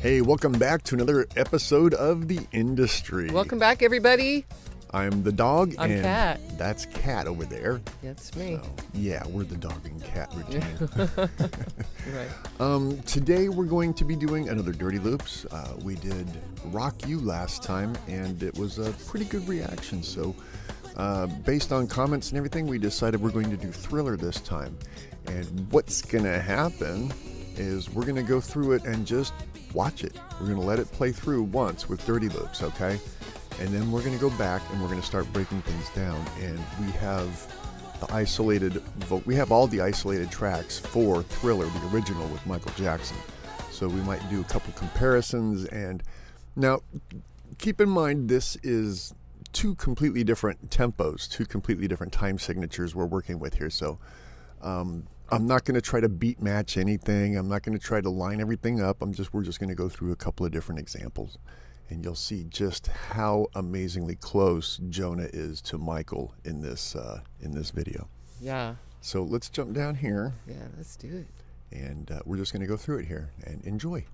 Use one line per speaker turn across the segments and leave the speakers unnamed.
Hey, welcome back to another episode of The Industry.
Welcome back, everybody.
I'm the dog.
I'm
and
Cat.
That's Cat over there.
That's me.
So, yeah, we're the dog and cat routine.
Right.
Today we're going to be doing another Dirty Loops. We did Rock You last time, and it was a pretty good reaction. So based on comments and everything, we decided we're going to do Thriller this time. And what's going to happen is we're going to go through it and just watch it. We're going to let it play through once with Dirty Loops, okay? And then we're going to go back and we're going to start breaking things down. And we have the isolated, we have all the isolated tracks for Thriller, the original with Michael Jackson. So we might do a couple comparisons. And now, keep in mind, this is two completely different tempos, two completely different time signatures we're working with here. So I'm not going to try to beat match anything. I'm not going to try to line everything up. We're just going to go through a couple of different examples, and you'll see just how amazingly close Jonah is to Michael in this video.
Yeah.
So let's jump down here.
Yeah, let's do it.
And we're just going to go through it here and enjoy.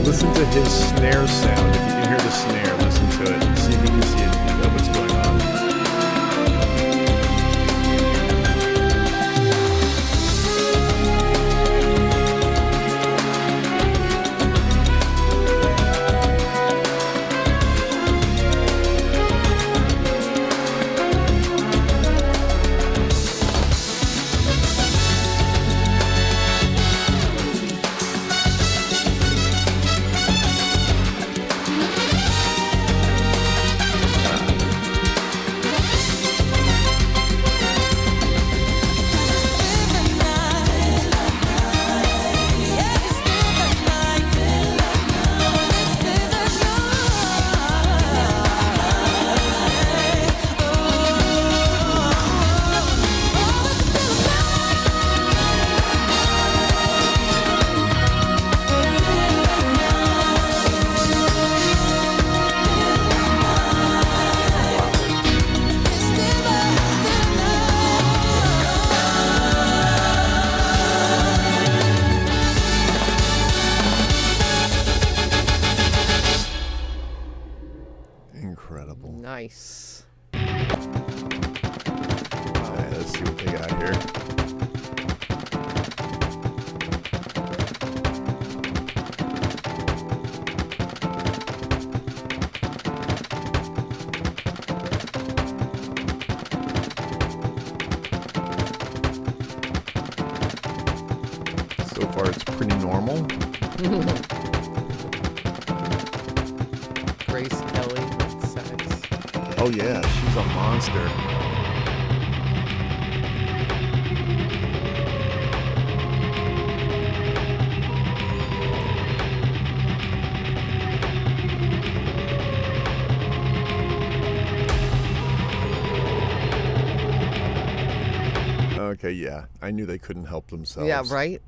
Listen to his snare sound. If you can hear the snare, listen to it.
Nice.
All right, let's see what they got here. So far, it's pretty normal.
Grace Kelly with sax.
Oh yeah, she's a monster. Okay, yeah, I knew they couldn't help themselves.
Yeah, right?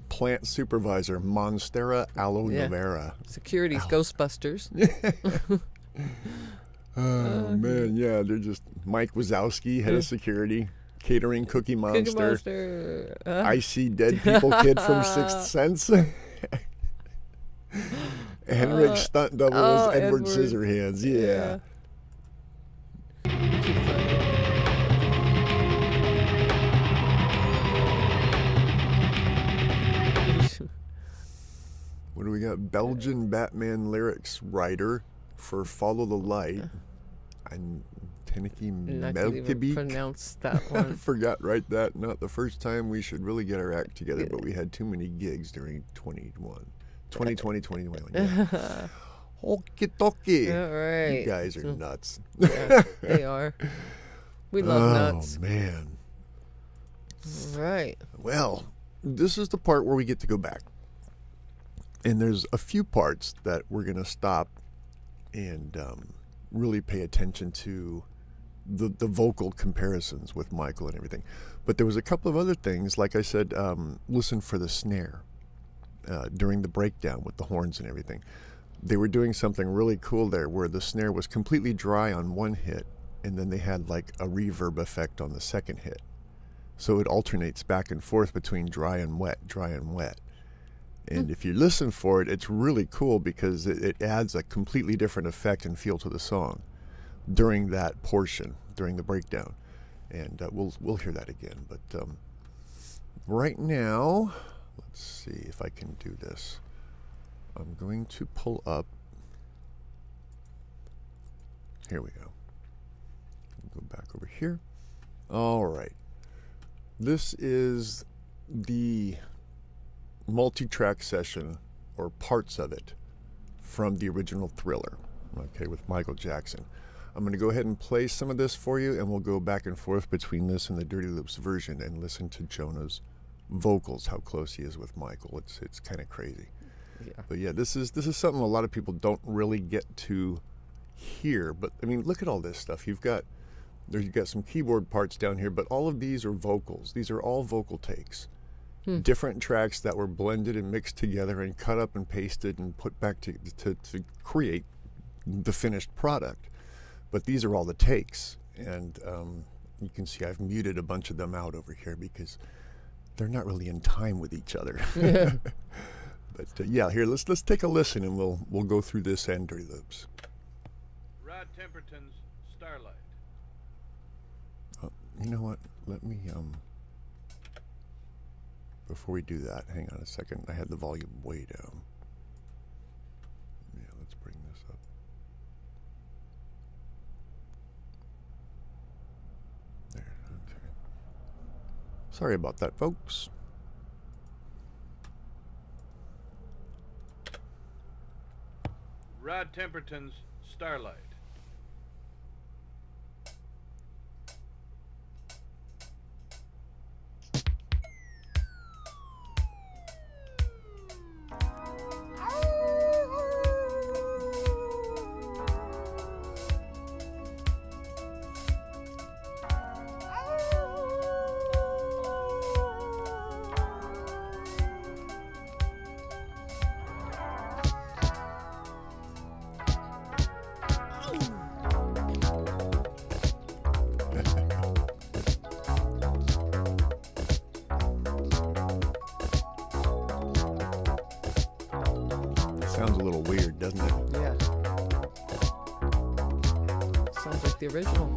Plant supervisor, Monstera aloe-vera.
Security's Ghostbusters.
Oh, man, yeah, they're just Mike Wazowski, head of security, catering Cookie Monster. I see dead people kid from Sixth Sense. Henrik stunt double is Edward Scissorhands. Yeah. What do we got? Belgian Batman lyrics writer for Follow the Light. And Teneke Melkebeek.
Pronounce that one.
Forgot right that. Not the first time. We should really get our act together, but we had too many gigs during 2021. Yeah. Okie dokie.
All right.
You guys are nuts.
Yeah, they are. We love nuts.
Oh, man.
All right.
Well, this is the part where we get to go back. And there's a few parts that we're going to stop and really pay attention to the vocal comparisons with Michael and everything. But there was a couple of other things. Like I said, listen for the snare during the breakdown with the horns and everything. They were doing something really cool there where the snare was completely dry on one hit, and then they had like a reverb effect on the second hit. So it alternates back and forth between dry and wet, dry and wet. And if you listen for it, it's really cool because it adds a completely different effect and feel to the song during that portion, during the breakdown. And we'll hear that again. But right now, let's see if I can do this. I'm going to pull up. Here we go. Go back over here. All right. This is the multi-track session, or parts of it, from the original Thriller, okay, with Michael Jackson. I'm going to go ahead and play some of this for you, and we'll go back and forth between this and the Dirty Loops version and listen to Jonah's vocals, how close he is with Michael. It's kind of crazy. Yeah. But yeah, this is something a lot of people don't really get to hear. But I mean, look at all this stuff. You've got some keyboard parts down here, but all of these are vocals. These are all vocal takes. Different tracks that were blended and mixed together and cut up and pasted and put back to create the finished product. But these are all the takes, and you can see I've muted a bunch of them out over here because they're not really in time with each other. But yeah, here let's take a listen, and we'll go through this and Dirty Loops.
Rod Temperton's Starlight.
You know what? Let me before we do that, hang on a second. I had the volume way down. Yeah, let's bring this up. There, okay. Sorry about that, folks.
Rod Temperton's Starlight.
Sounds a little weird, doesn't it?
Yeah. sounds like the original.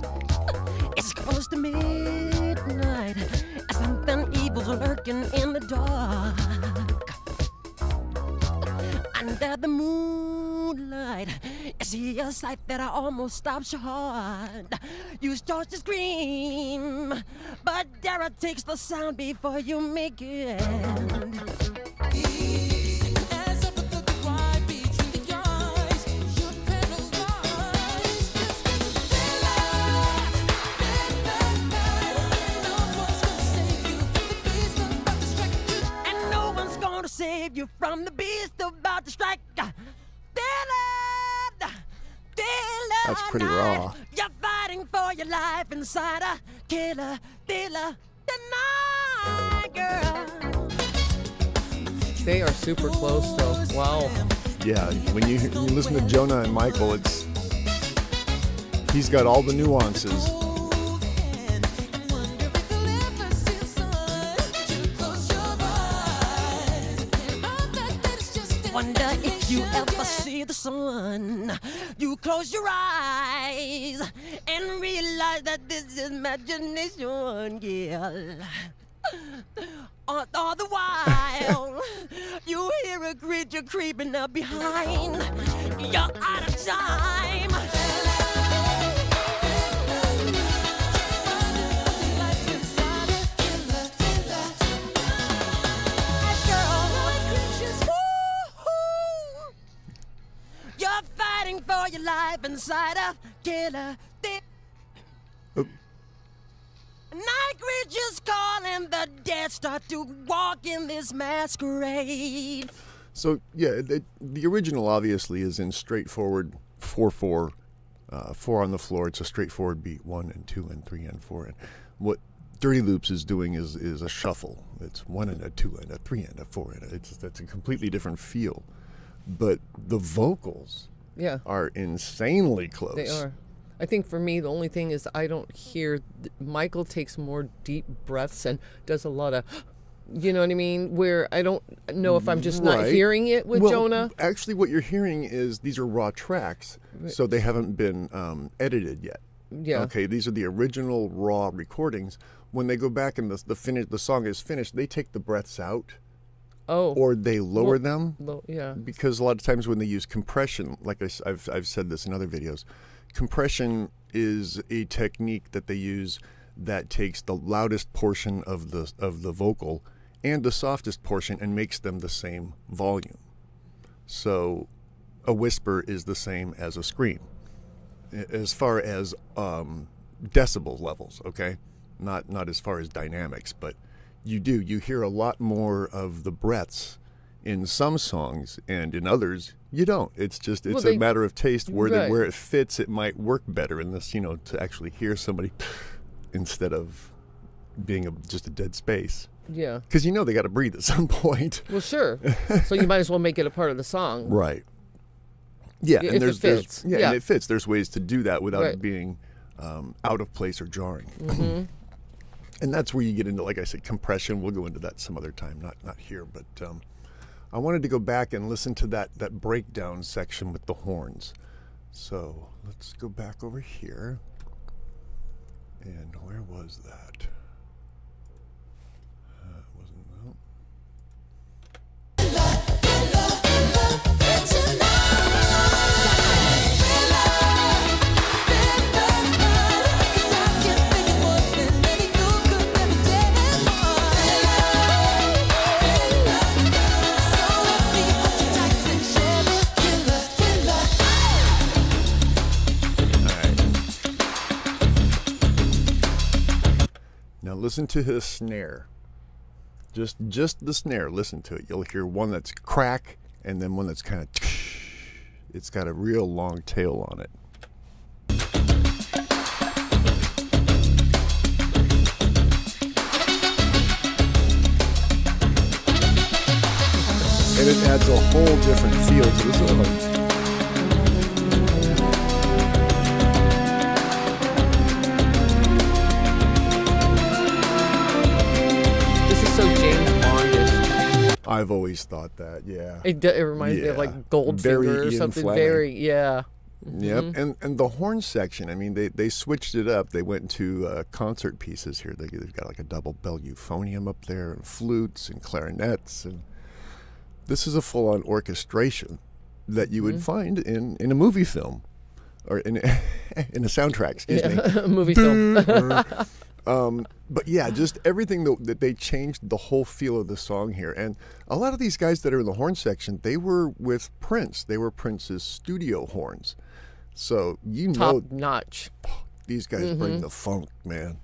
It's close to midnight. Something evil's lurking in the dark. Under the moonlight, I see a sight that almost stops your heart. You start to scream, but terror takes the sound before you make it. Save you from the beast about to strike.
That's pretty raw.
You're fighting for your life inside a killer, the night, girl.
They are super close, though. Wow.
Yeah, when you listen to Jonah and Michael, he's got all the nuances.
Wonder if you ever see the sun. You close your eyes and realize that this is imagination, girl. All the while, you hear a creature creeping up behind. You're out of time. You're fighting for your life inside a killer. Night creatures calling, the dead start to walk in this masquerade.
So, yeah, the original obviously is in straightforward 4/4, 4 on the floor. It's a straightforward beat, 1 and 2 and 3 and 4. And what Dirty Loops is doing is a shuffle. It's 1 and a 2 and a 3 and a 4. And that's a completely different feel. But the vocals are insanely close.
They are. I think for me, the only thing is I don't hear... Michael takes more deep breaths and does a lot of... You know what I mean? Where I don't know if I'm just not hearing it with Jonah.
Actually, what you're hearing is these are raw tracks, so they haven't been edited yet.
Yeah.
Okay, these are the original raw recordings. When they go back and the song is finished, they take the breaths out.
Oh.
Or they lower them.
Yeah.
Because a lot of times when they use compression, like I've said this in other videos, compression is a technique that they use that takes the loudest portion of the vocal and the softest portion and makes them the same volume. So a whisper is the same as a scream as far as decibel levels, okay? Not as far as dynamics, but you hear a lot more of the breaths in some songs, and in others you don't. It's a matter of taste where it fits. It might work better in this, to actually hear somebody instead of being just a dead space.
Yeah.
Because they got to breathe at some point.
Well, sure. So you might as well make it a part of the song.
Right. Yeah, and
it fits.
And it fits. There's ways to do that without it being out of place or jarring.
Mm-hmm.
And that's where you get into, like I said, compression. We'll go into that some other time, not here. But I wanted to go back and listen to that breakdown section with the horns. So let's go back over here. And where was that? Wasn't that? Now listen to his snare. Just the snare. Listen to it. You'll hear one that's crack and then one that's kind of... It's got a real long tail on it. And it adds a whole different feel to this song. I've always thought that, yeah.
It reminds me of like Goldfinger or something.
Fleming.
Yeah.
Yep, and the horn section, I mean, they switched it up. They went to concert pieces here. They've got like a double bell euphonium up there, and flutes and clarinets, and this is a full-on orchestration that you would find in a movie film, or in a soundtrack, excuse me.
A movie film.
But yeah, just everything that they changed the whole feel of the song here. And a lot of these guys that are in the horn section, they were with Prince. They were Prince's studio horns. So
top notch.
These guys bring the funk, man.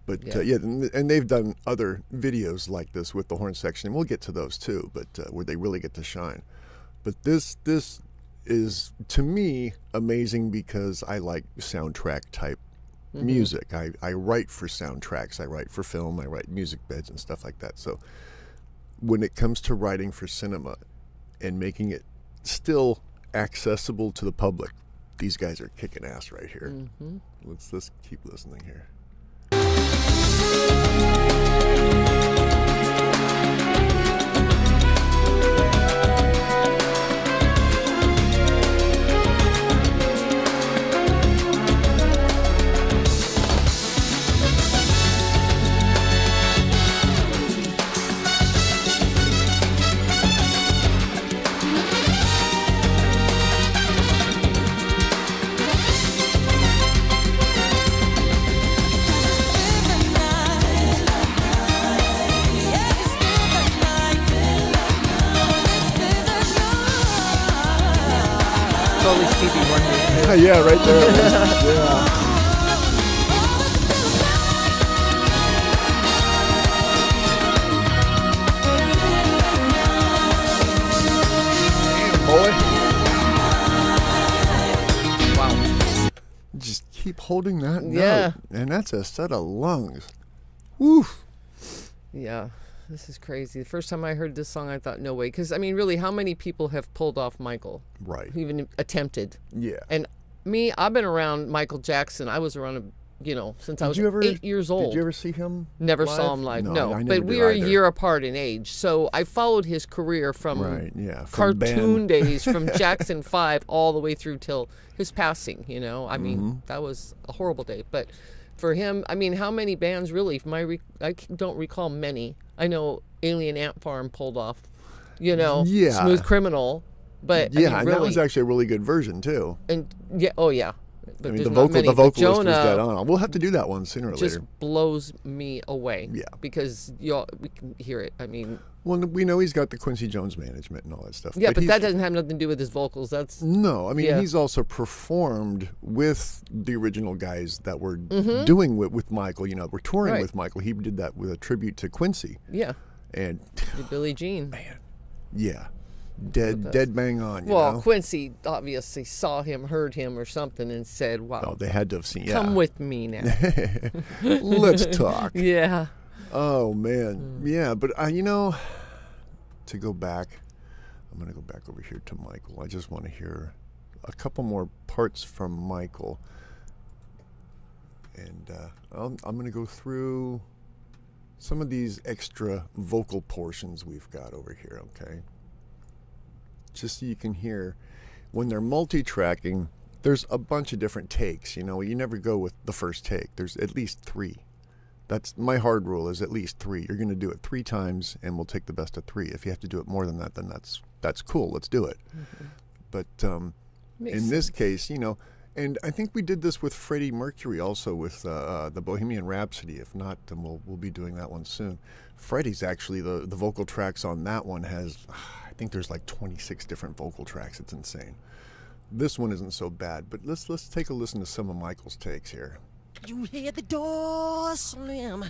But yeah, and they've done other videos like this with the horn section, and we'll get to those too, but where they really get to shine. But this is, to me, amazing because I like soundtrack type music. I write for soundtracks. I write for film. I write music beds and stuff like that. So when it comes to writing for cinema and making it still accessible to the public, these guys are kicking ass right here. Let's keep listening here. Yeah, right there. Yeah. Boy. Wow. Just keep holding that note. And that's a set of lungs. Woof.
Yeah. This is crazy. The first time I heard this song, I thought, no way. Because, I mean, really, how many people have pulled off Michael?
Right.
Even attempted.
Yeah.
And me, I've been around Michael Jackson. I was around him, since I was 8 years old.
Did you ever see him
Never
live?
saw him live,
no.
But we were a year apart in age. So I followed his career from,
from
cartoon days, from Jackson 5 all the way through till his passing, I mean, that was a horrible day. But for him, I mean, how many bands really? I don't recall many. I know Alien Ant Farm pulled off, Smooth Criminal. But
yeah,
I mean,
and that was actually a really good version too.
And yeah, oh yeah. But
I mean, the vocalist
Jonah
was dead on. We'll have to do that one sooner or later.
Just blows me away.
Yeah,
because we can hear it. I mean,
well, we know he's got the Quincy Jones management and all that stuff.
Yeah, but that doesn't have nothing to do with his vocals. That's
no. I mean, he's also performed with the original guys that were doing with Michael. We're touring with Michael. He did that with a tribute to Quincy.
Yeah,
and
Billie Jean.
Man, yeah. Dead bang on.
Well, Quincy obviously saw him, heard him, or something, and said, "Wow."
Oh, they had to have seen. Yeah.
Come with me now.
Let's talk.
Yeah.
Oh man, yeah. But to go back, I'm gonna go back over here to Michael. I just want to hear a couple more parts from Michael, and I'm gonna go through some of these extra vocal portions we've got over here. Okay. Just so you can hear, when they're multi-tracking, there's a bunch of different takes. You never go with the first take. There's at least 3. That's my hard rule, is at least 3. You're going to do it 3 times, and we'll take the best of 3. If you have to do it more than that, then that's cool. Let's do it. But in this case, and I think we did this with Freddie Mercury also with the Bohemian Rhapsody. If not, then we'll be doing that one soon. Freddie's actually, the vocal tracks on that one has, I think there's like 26 different vocal tracks. It's insane. This one isn't so bad, but let's take a listen to some of Michael's takes here.
You hear the door slam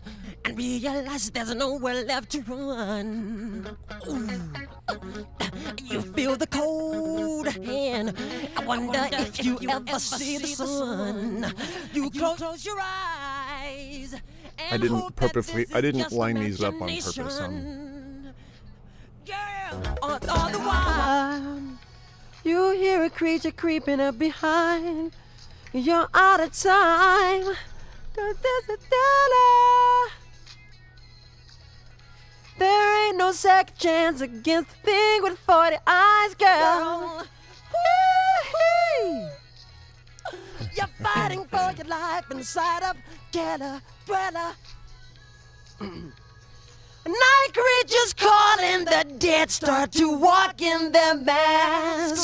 and realize there's nowhere left to run. Ooh. You feel the cold hand. I wonder if you ever see the sun. You close your eyes.
I didn't line these up on purpose.
Girl, all the while, you hear a creature creeping up behind. You're out of time, 'cause there's a dollar. There ain't no second chance against the thing with 40 eyes, girl. Woo-hee. you're fighting for your life inside of Killer Dweller. Night creatures calling, the dead start to walk in their masquerade.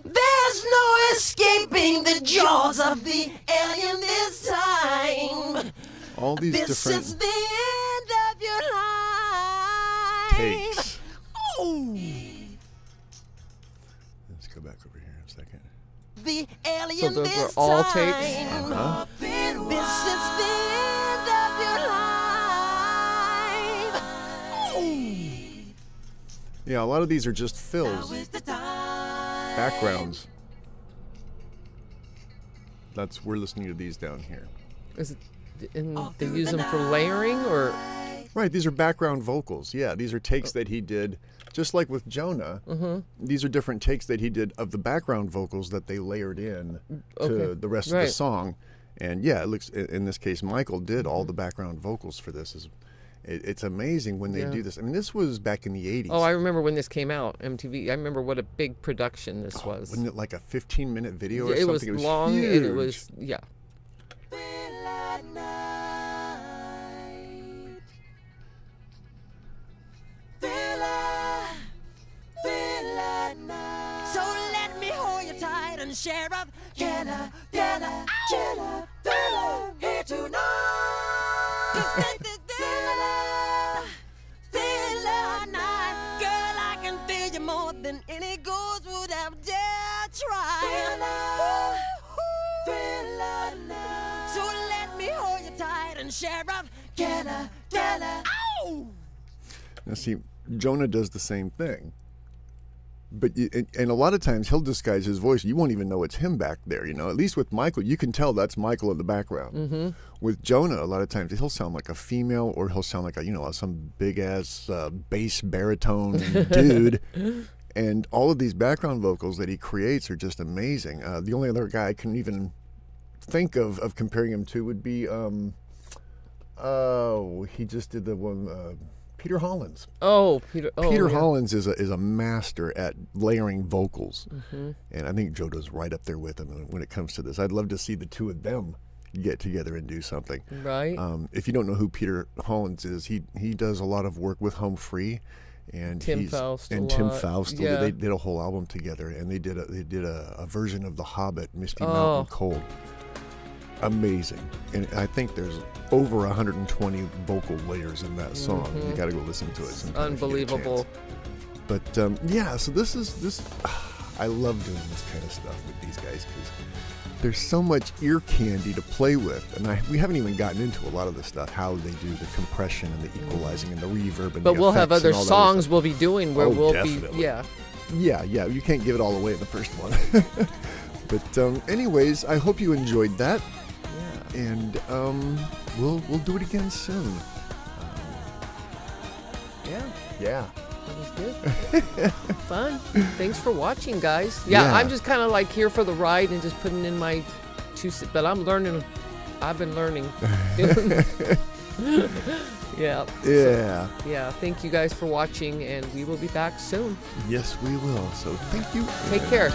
There's no escaping the jaws of the alien this time.
All these
This
different
is the end of your life.
takes.
Oh.
Let's go back over here a second.
The alien
those
this
were all
time.
takes?
Uh-huh.
This is the end of your life. Oh.
Yeah, a lot of these are just fills,
Now is the time.
backgrounds. We're listening to these down here.
Is it, and they use them for layering, or
Right, these are background vocals. Yeah, these are takes that he did, just like with Jonah. These are different takes that he did of the background vocals that they layered in to the rest of the song. And yeah, it looks, in this case, Michael did all the background vocals for this. It's amazing when they do this. I mean, this was back in the 80s.
Oh, I remember when this came out, MTV. I remember what a big production this was.
Wasn't it like a 15-minute video or
It was
something?
long,
huge.
and it was, yeah.
So let me hold you tight and Sheriff Killer, here tonight. Just take this Thriller night. Girl, I can feel you more than any ghost would have dared try. So let me hold you tight and Sheriff Killer. Ow!
Now, see, Jonah does the same thing. But and a lot of times he'll disguise his voice. You won't even know it's him back there. You know, at least with Michael, you can tell that's Michael in the background. With Jonah, a lot of times he'll sound like a female, or he'll sound like some big ass bass baritone dude. And all of these background vocals that he creates are just amazing. The only other guy I can even think of comparing him to would be he just did the one. Peter Hollens.
Peter
Hollens is a master at layering vocals, and I think Jonah's right up there with him when it comes to this. I'd love to see the two of them get together and do something.
Right.
If you don't know who Peter Hollens is, he does a lot of work with Home Free, and
Tim Foust.
Tim Foust.
Yeah.
They did a whole album together, and they did a version of The Hobbit, Misty, Mountain Cold. Amazing. And I think there's over 120 vocal layers in that song. You got to go listen to it sometime.
Unbelievable.
But yeah, so this I love doing this kind of stuff with these guys because there's so much ear candy to play with, and we haven't even gotten into a lot of the stuff, how they do the compression and the equalizing and the reverb and
but
the
we'll have
effects
other
and all that
songs
stuff.
we'll be doing where we'll
definitely.
be, yeah.
Yeah, you can't give it all away in the first one. But anyways, I hope you enjoyed that. And we'll do it again soon. Yeah.
That was good. Fun. Thanks for watching, guys. Yeah, I'm just kind of like here for the ride and just putting in my 2 cents. But I'm learning. I've been learning. Yeah.
Yeah.
Yeah. Thank you guys for watching, and we will be back soon.
Yes, we will. So thank you.
Take care.